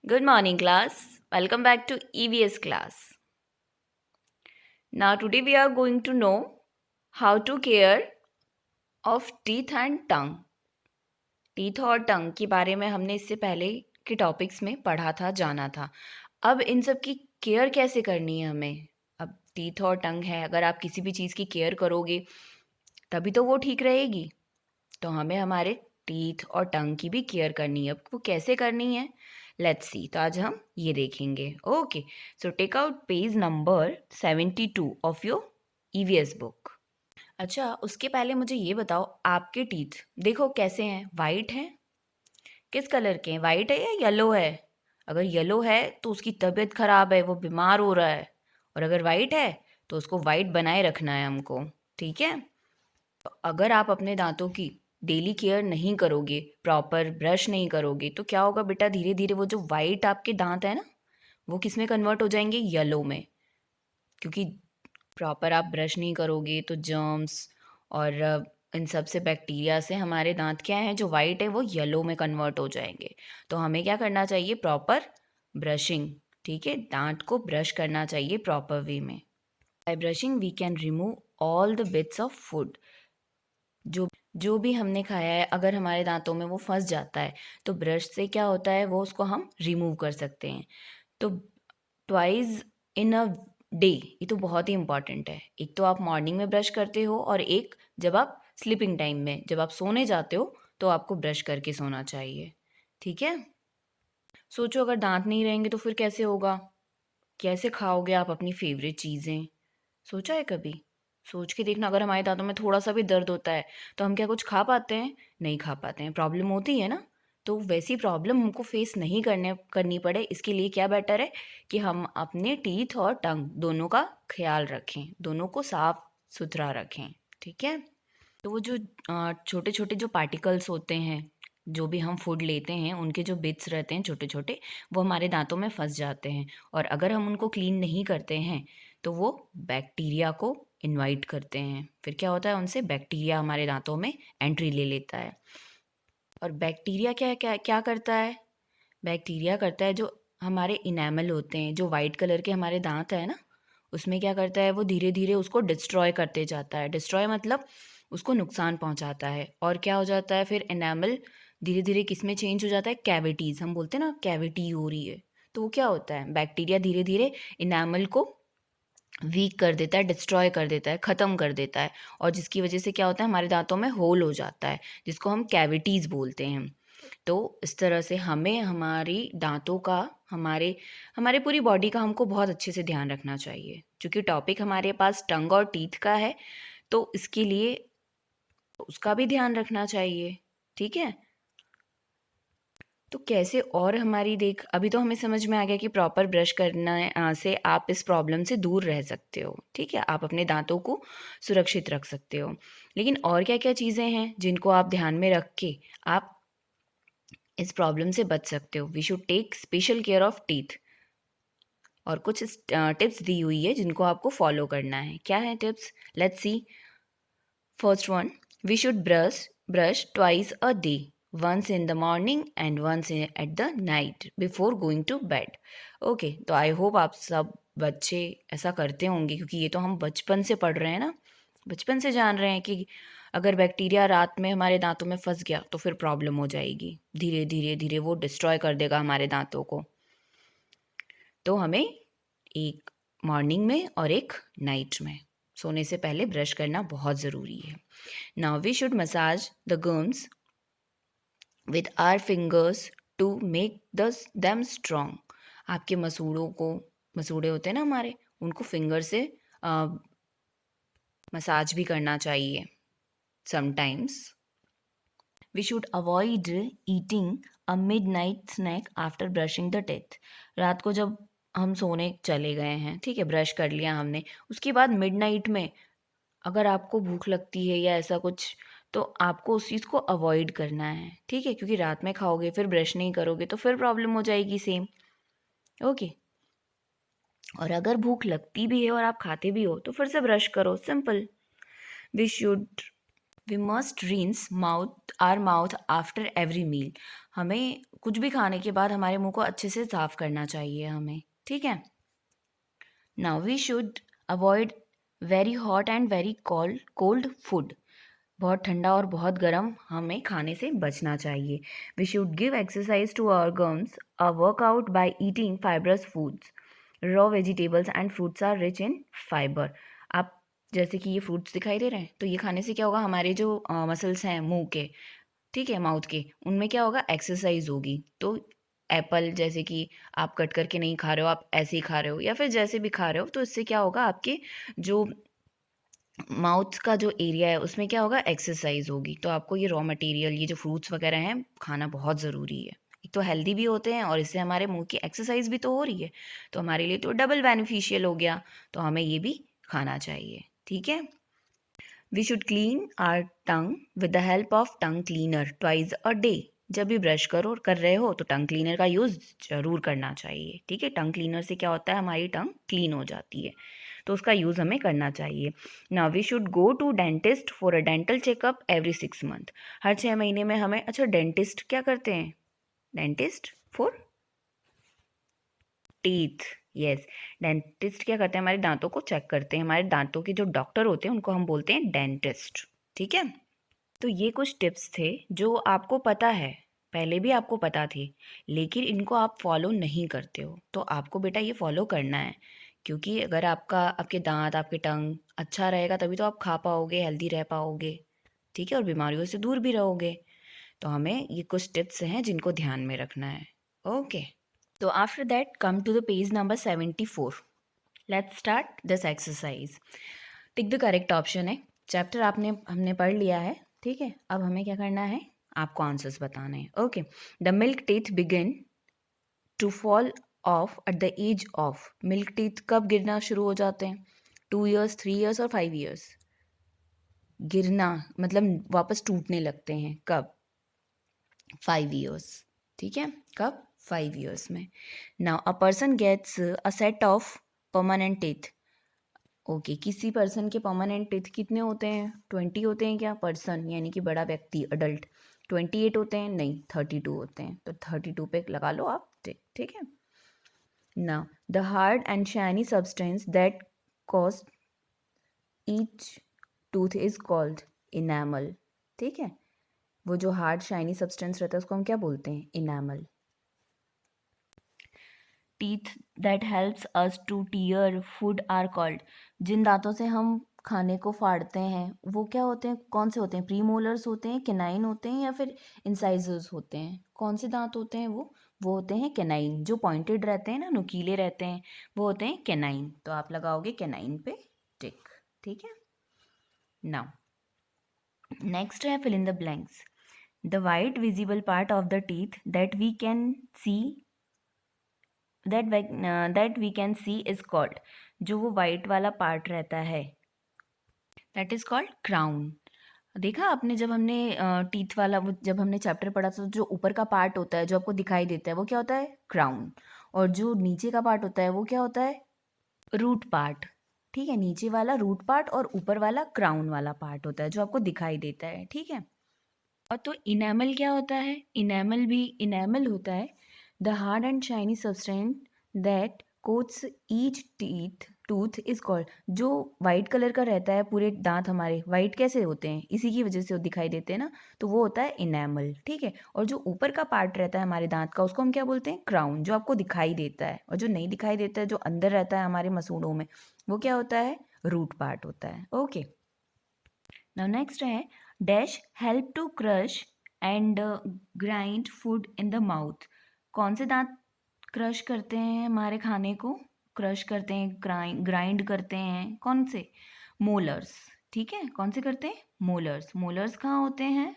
Good morning, class. Welcome back to EVS class. Now, today we are going to know how to care of teeth and tongue. Teeth और टंग के बारे में हमने इससे पहले के टॉपिक्स में पढ़ा था, जाना था. अब इन सब की केयर कैसे करनी है हमें. अब टीथ और टंग है, अगर आप किसी भी चीज़ की केयर करोगे तभी तो वो ठीक रहेगी. तो हमें हमारे टीथ और टंग की भी केयर करनी है. अब वो कैसे करनी है, लेट्स सी. तो आज हम ये देखेंगे. Okay, so take out page number 72 of your EVS book. अच्छा, उसके पहले मुझे ये बताओ, आपके टीथ देखो कैसे हैं. वाइट हैं, किस कलर के हैं, वाइट है या येलो है. अगर येलो है तो उसकी तबीयत खराब है, वो बीमार हो रहा है. और अगर वाइट है तो उसको वाइट बनाए रखना है हमको. ठीक है. तो अगर आप अपने दांतों की डेली केयर नहीं करोगे, प्रॉपर ब्रश नहीं करोगे, तो क्या होगा बेटा, धीरे धीरे वो जो वाइट आपके दांत है ना, वो किस में कन्वर्ट हो जाएंगे, येलो में. क्योंकि प्रॉपर आप ब्रश नहीं करोगे तो जर्म्स और इन सब से, बैक्टीरिया से हमारे दांत क्या हैं, जो वाइट है वो येलो में कन्वर्ट हो जाएंगे. तो हमें क्या करना चाहिए, प्रॉपर ब्रशिंग. ठीक है, दांत को ब्रश करना चाहिए प्रॉपर वे में. By brushing we can remove all the bits of food. जो भी हमने खाया है, अगर हमारे दांतों में वो फंस जाता है तो ब्रश से क्या होता है, वो उसको हम रिमूव कर सकते हैं. तो ट्वाइस इन अ डे, ये तो बहुत ही इंपॉर्टेंट है. एक तो आप मॉर्निंग में ब्रश करते हो और एक जब आप स्लीपिंग टाइम में, जब आप सोने जाते हो तो आपको ब्रश करके सोना चाहिए. ठीक है. सोचो, अगर दांत नहीं रहेंगे तो फिर कैसे होगा, कैसे खाओगे आप अपनी फेवरेट चीज़ें. सोचा है कभी. सोच के देखना, अगर हमारे दांतों में थोड़ा सा भी दर्द होता है तो हम क्या कुछ खा पाते हैं, नहीं खा पाते हैं. प्रॉब्लम होती है ना. तो वैसी प्रॉब्लम हमको फेस नहीं करनी पड़े, इसके लिए क्या बेटर है कि हम अपने टीथ और टंग दोनों का ख्याल रखें, दोनों को साफ सुथरा रखें. ठीक है. तो वो जो छोटे छोटे जो पार्टिकल्स होते हैं, जो भी हम फूड लेते हैं, उनके जो बिट्स रहते हैं छोटे छोटे, वो हमारे दांतों में फंस जाते हैं. और अगर हम उनको क्लीन नहीं करते हैं तो वो बैक्टीरिया को इनवाइट करते हैं. फिर क्या होता है, उनसे बैक्टीरिया हमारे दांतों में एंट्री ले लेता है. और बैक्टीरिया क्या क्या क्या करता है, बैक्टीरिया करता है जो हमारे इनेमल होते हैं, जो वाइट कलर के हमारे दांत है ना, उसमें क्या करता है, वो धीरे धीरे उसको डिस्ट्रॉय करते जाता है. डिस्ट्रॉय मतलब उसको नुकसान पहुंचाता है. और क्या हो जाता है फिर, इनेमल धीरे धीरे किस में चेंज हो जाता है, कैविटीज़. हम बोलते हैं ना कैविटी हो रही है, तो वो क्या होता है, बैक्टीरिया धीरे धीरे इनेमल को वीक कर देता है, डिस्ट्रॉय कर देता है, ख़त्म कर देता है. और जिसकी वजह से क्या होता है, हमारे दांतों में होल हो जाता है, जिसको हम कैविटीज़ बोलते हैं. तो इस तरह से हमें हमारी दांतों का, हमारे हमारे पूरी बॉडी का हमको बहुत अच्छे से ध्यान रखना चाहिए. क्योंकि टॉपिक हमारे पास टंग और टीथ का है, तो इसके लिए उसका भी ध्यान रखना चाहिए. ठीक है. तो कैसे, और हमारी देख, अभी तो हमें समझ में आ गया कि प्रॉपर ब्रश करना से आप इस प्रॉब्लम से दूर रह सकते हो. ठीक है, आप अपने दांतों को सुरक्षित रख सकते हो. लेकिन और क्या क्या चीज़ें हैं जिनको आप ध्यान में रख के आप इस प्रॉब्लम से बच सकते हो. We should take special care of teeth. और कुछ टिप्स दी हुई है जिनको आपको फॉलो करना है. क्या है tips, let's see. First one, we should brush twice a day, once in the morning and once at the night before going to bed. Okay, तो आई होप आप सब बच्चे ऐसा करते होंगे, क्योंकि ये तो हम बचपन से पढ़ रहे हैं ना, बचपन से जान रहे हैं कि अगर बैक्टीरिया रात में हमारे दांतों में फंस गया तो फिर प्रॉब्लम हो जाएगी. धीरे धीरे धीरे वो डिस्ट्रॉय कर देगा हमारे दांतों को. तो हमें एक मॉर्निंग में और एक नाइट में, सोने से पहले ब्रश करना बहुत ज़रूरी है. Now we should massage the gums with our fingers to make them strong. आपके मसूड़ों को, मसूड़े होते हैं ना हमारे, उनको फिंगर से मसाज भी करना चाहिए. Sometimes we should avoid eating a midnight snack after brushing the teeth. रात को जब हम सोने चले गए हैं, ठीक है, ब्रश कर लिया हमने, उसके बाद मिडनाइट में अगर आपको भूख लगती है या ऐसा कुछ, तो आपको उस चीज़ को अवॉइड करना है. ठीक है, क्योंकि रात में खाओगे फिर ब्रश नहीं करोगे तो फिर प्रॉब्लम हो जाएगी सेम. ओके. और अगर भूख लगती भी है और आप खाते भी हो तो फिर से ब्रश करो, simple. We should we must rinse our mouth after every meal. हमें कुछ भी खाने के बाद हमारे मुंह को अच्छे से साफ करना चाहिए हमें, ठीक है। Now we should avoid very hot and very cold food. बहुत ठंडा और बहुत गर्म हमें खाने से बचना चाहिए। We should give exercise to organs a workout by eating fibrous foods. Raw vegetables and fruits are rich in fibre. आप जैसे कि ये फ्रूट्स दिखाई दे रहे हैं, तो ये खाने से क्या होगा, हमारे जो मसल्स हैं मुंह के, ठीक है, माउथ के, उनमें क्या होगा, एक्सरसाइज होगी। तो एप्पल जैसे कि आप कट करके नहीं खा रहे हो, आप ऐसे ही खा रहे हो या फिर जैसे भी खा रहे हो, तो इससे क्या होगा, आपके जो माउथ का जो एरिया है उसमें क्या होगा, एक्सरसाइज होगी। तो आपको ये रॉ मटेरियल, ये जो फ्रूट्स वगैरह हैं, खाना बहुत ज़रूरी है। एक तो हेल्दी भी होते हैं और इससे हमारे मुंह की एक्सरसाइज भी तो हो रही है, तो हमारे लिए तो डबल बेनिफिशियल हो गया। तो हमें ये भी खाना चाहिए, ठीक है। We should clean our tongue with the help of tongue cleaner twice a day. जब भी ब्रश करो और कर रहे हो तो टंग क्लीनर का यूज़ जरूर करना चाहिए, ठीक है। टंग क्लीनर से क्या होता है, हमारी टंग क्लीन हो जाती है, तो उसका यूज़ हमें करना चाहिए। Now we should go to dentist for a dental checkup every 6 month. हर 6 महीने में हमें, अच्छा डेंटिस्ट क्या करते हैं, dentist for teeth, yes. Dentist क्या करते हैं, हमारे दांतों को चेक करते हैं। हमारे दांतों के जो डॉक्टर होते हैं उनको हम बोलते हैं डेंटिस्ट, ठीक है। तो ये कुछ टिप्स थे जो आपको पता है, पहले भी आपको पता थी, लेकिन इनको आप फॉलो नहीं करते हो। तो आपको बेटा ये फॉलो करना है, क्योंकि अगर आपके दांत, आपके टंग अच्छा रहेगा तभी तो आप खा पाओगे, हेल्दी रह पाओगे, ठीक है, और बीमारियों से दूर भी रहोगे। तो हमें ये कुछ टिप्स हैं जिनको ध्यान में रखना है, ओके। तो after that come to the page number 74। Let's start this exercise. Tick the correct option है। चैप्टर हमने पढ़ लिया है, ठीक है। अब हमें क्या करना है, आपको आंसर्स बताने हैं, okay. The milk teeth begin to fall off at the age of. Milk teeth कब गिरना शुरू हो जाते हैं, 2 ईयर्स, 3 ईयर्स और 5 ईयर्स। गिरना मतलब वापस टूटने लगते हैं कब, 5 ईयर्स, ठीक है। कब, 5 ईयर्स में। Now a person gets a set of permanent teeth. Okay, किसी पर्सन के परमानेंट टीथ कितने होते हैं, 20 होते हैं क्या, पर्सन यानी कि बड़ा व्यक्ति, अडल्ट। 28 होते हैं, नहीं 32 होते हैं, तो 32 पे लगा लो आप टिक, ठीक है। Now the hard and shiny substance that cause each tooth is called enamel, ठीक है। वो जो हार्ड शाइनी सब्सटेंस रहता है उसको हम क्या बोलते हैं, enamel. Teeth that helps us to tear food are called. जिन दांतों से हम खाने को फाड़ते हैं वो क्या होते हैं, कौन से होते हैं, प्रीमोलर्स होते हैं, केनाइन होते हैं, या फिर इंसाइजर्स होते हैं। कौन से दांत होते हैं वो होते हैं केनाइन। जो पॉइंटेड रहते हैं ना, नुकीले रहते हैं, वो होते हैं केनाइन। तो आप लगाओगे केनाइन पे टिक, ठीक है। नाउ नेक्स्ट है fill in the blanks. The white visible part of the teeth that we can see that we can see is called. जो वो वाइट वाला पार्ट रहता है दैट इज कॉल्ड क्राउन। देखा आपने, जब हमने टीथ वाला जब हमने चैप्टर पढ़ा था, तो जो ऊपर का पार्ट होता है जो आपको दिखाई देता है वो क्या होता है, क्राउन। और जो नीचे का पार्ट होता है वो क्या होता है, रूट पार्ट, ठीक है। नीचे वाला रूट पार्ट और ऊपर वाला क्राउन वाला पार्ट होता है जो आपको दिखाई देता है, ठीक है। और तो इनेमल क्या होता है, इनेमल होता है the hard and shiny substance that quotes each tooth is called. जो वाइट कलर का रहता है, पूरे दांत हमारे वाइट कैसे होते हैं, इसी की वजह से वो दिखाई देते हैं ना, तो वो होता है इनेमल, ठीक है। और जो ऊपर का पार्ट रहता है हमारे दांत का उसको हम क्या बोलते हैं, क्राउन, जो आपको दिखाई देता है। और जो नहीं दिखाई देता है, जो अंदर रहता है हमारे मसूड़ों में, वो क्या होता है, रूट पार्ट होता है, ओके। नाउ नेक्स्ट है dash help to crush and grind food in the mouth. कौन से दांत क्रश करते हैं हमारे खाने को, क्रश करते हैं, ग्राइंड करते हैं, कौन से, मोलर्स, ठीक है। कौन से करते हैं, मोलर्स। मोलर्स कहाँ होते हैं,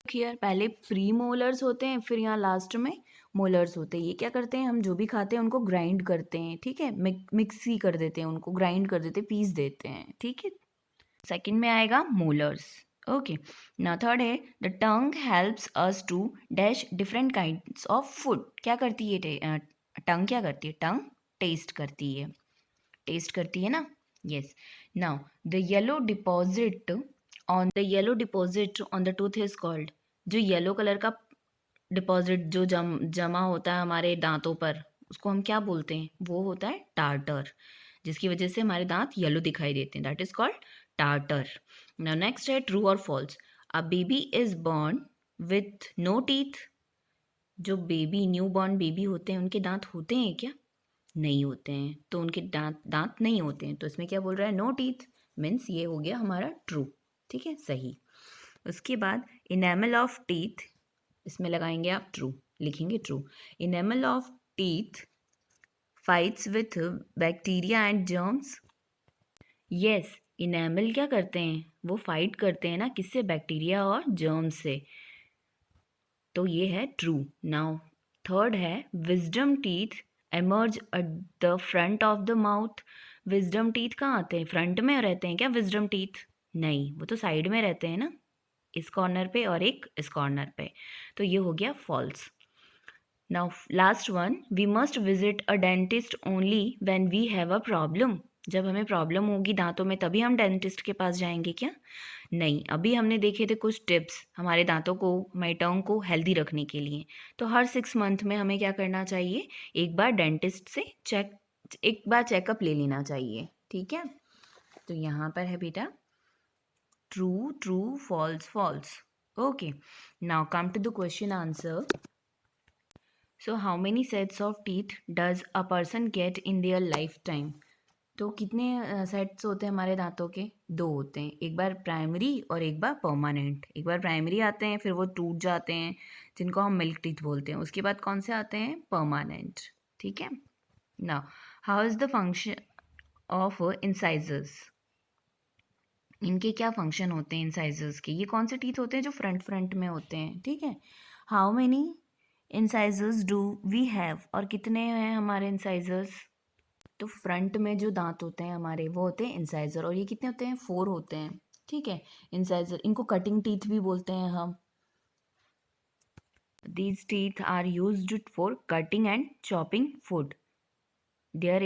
हियर पहले प्री मोलर्स होते हैं, फिर यहाँ लास्ट में मोलर्स होते हैं। ये क्या करते हैं, हम जो भी खाते हैं उनको ग्राइंड करते हैं, ठीक है, मिक्सी कर देते हैं, उनको ग्राइंड कर देते हैं, पीस देते हैं, ठीक है। सेकंड में आएगा मोलर्स, ओके। नाउ थर्ड है the tongue helps us to dash different kinds of food. क्या करती है टंग, क्या करती है टंग, टेस्ट करती है, टेस्ट करती है ना, yes. Now the yellow deposit on the yellow deposit on the tooth is called, जो येलो कलर का डिपॉजिट जो जमा होता है हमारे दांतों पर, उसको हम क्या बोलते हैं? वो होता है टार्टर, जिसकी वजह से हमारे दांत येलो दिखाई देते हैं, that is called tartar. Now next है ट्रू और false. A baby is born with no teeth. जो बेबी न्यू बॉर्न बेबी होते हैं उनके दांत होते हैं क्या? नहीं होते हैं, तो उनके दांत दांत नहीं होते हैं, तो इसमें क्या बोल रहा है? नो टीथ, मीन्स ये हो गया हमारा ट्रू, ठीक है, सही। उसके बाद इनेमल ऑफ टीथ, इसमें लगाएंगे आप ट्रू, लिखेंगे true. Enamel of teeth fights with bacteria and germs. Yes, enamel क्या करते हैं? वो फाइट करते हैं ना, किससे? बैक्टीरिया और जर्म्स से, तो ये है ट्रू। नाउ थर्ड है wisdom teeth emerge at the front of the mouth. Wisdom teeth कहाँ आते हैं? फ्रंट में रहते हैं क्या विजडम टीथ? नहीं, वो तो साइड में रहते हैं ना, इस कॉर्नर पे और एक इस कॉर्नर पे, तो ये हो गया false. Now last one, we must visit a dentist only when we have a problem. जब हमें प्रॉब्लम होगी दांतों में तभी हम डेंटिस्ट के पास जाएंगे क्या? नहीं, अभी हमने देखे थे कुछ टिप्स हमारे दांतों को, हमारी टंग को हेल्दी रखने के लिए। तो हर 6 मंथ में हमें क्या करना चाहिए? एक बार डेंटिस्ट से एक बार चेकअप ले लेना चाहिए, ठीक है। तो यहाँ पर है बेटा true true false false. Okay, now come to the question answer. So how many sets of teeth does a person get in their lifetime? तो कितने सेट्स होते हैं हमारे दांतों के? 2 होते हैं, एक बार प्राइमरी और एक बार परमानेंट। एक बार प्राइमरी आते हैं, फिर वो टूट जाते हैं, जिनको हम मिल्क टीथ बोलते हैं। उसके बाद कौन से आते हैं? परमानेंट, ठीक है। Now how is the function of incisors? इनके क्या फंक्शन होते हैं इंसाइजर्स के? ये कौन से टीथ होते हैं जो फ्रंट में होते हैं, ठीक है। How many incisors do we have? और कितने हैं हमारे इंसाइजर्स? तो फ्रंट में जो दांत होते हैं हमारे वो होते हैं इंसाइजर, और ये कितने होते हैं? 4 होते हैं, ठीक है। इंसाइजर, इनको कटिंग टीथ भी बोलते हैं हम। These teeth are used for cutting and chopping food. There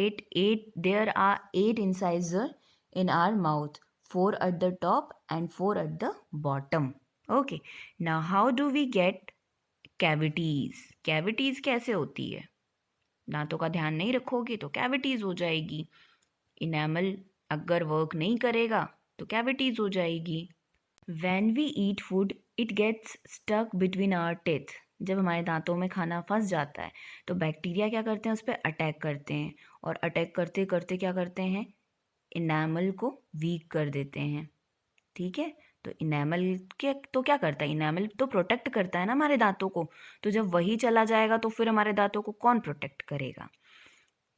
are 8 incisor in our mouth, 4 at the top and 4 at the bottom. Okay, now how do we get cavities? Cavities कैसे होती है? दांतों का ध्यान नहीं रखोगे तो कैविटीज हो जाएगी। इनेमल अगर वर्क नहीं करेगा तो कैविटीज हो जाएगी। When we eat food, it gets stuck between our teeth. जब हमारे दांतों में खाना फंस जाता है तो बैक्टीरिया क्या करते हैं? उस पर अटैक करते हैं, और अटैक करते करते क्या करते हैं? इनेमल को वीक कर देते हैं, ठीक है। तो इनेमल के तो क्या करता है? इनेमल तो प्रोटेक्ट करता है ना हमारे दांतों को, तो जब वही चला जाएगा तो फिर हमारे दांतों को कौन प्रोटेक्ट करेगा?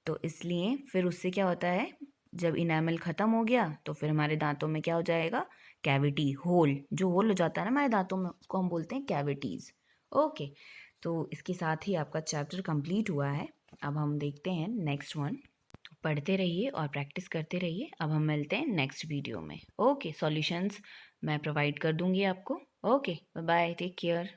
तो इसलिए फिर उससे क्या होता है, जब इनेमल ख़त्म हो गया तो फिर हमारे दांतों में क्या हो जाएगा? Cavity, whole. जो होल हो जाता है ना हमारे दांतों में, उसको हम बोलते हैं कैविटीज़। ओके, तो इसके साथ ही आपका चैप्टर कंप्लीट हुआ है। अब हम देखते हैं नेक्स्ट वन। तो पढ़ते रहिए और प्रैक्टिस करते रहिए। अब हम मिलते हैं नेक्स्ट वीडियो में। ओके, सॉल्यूशंस मैं प्रोवाइड कर दूंगी आपको। Okay, bye bye, take care.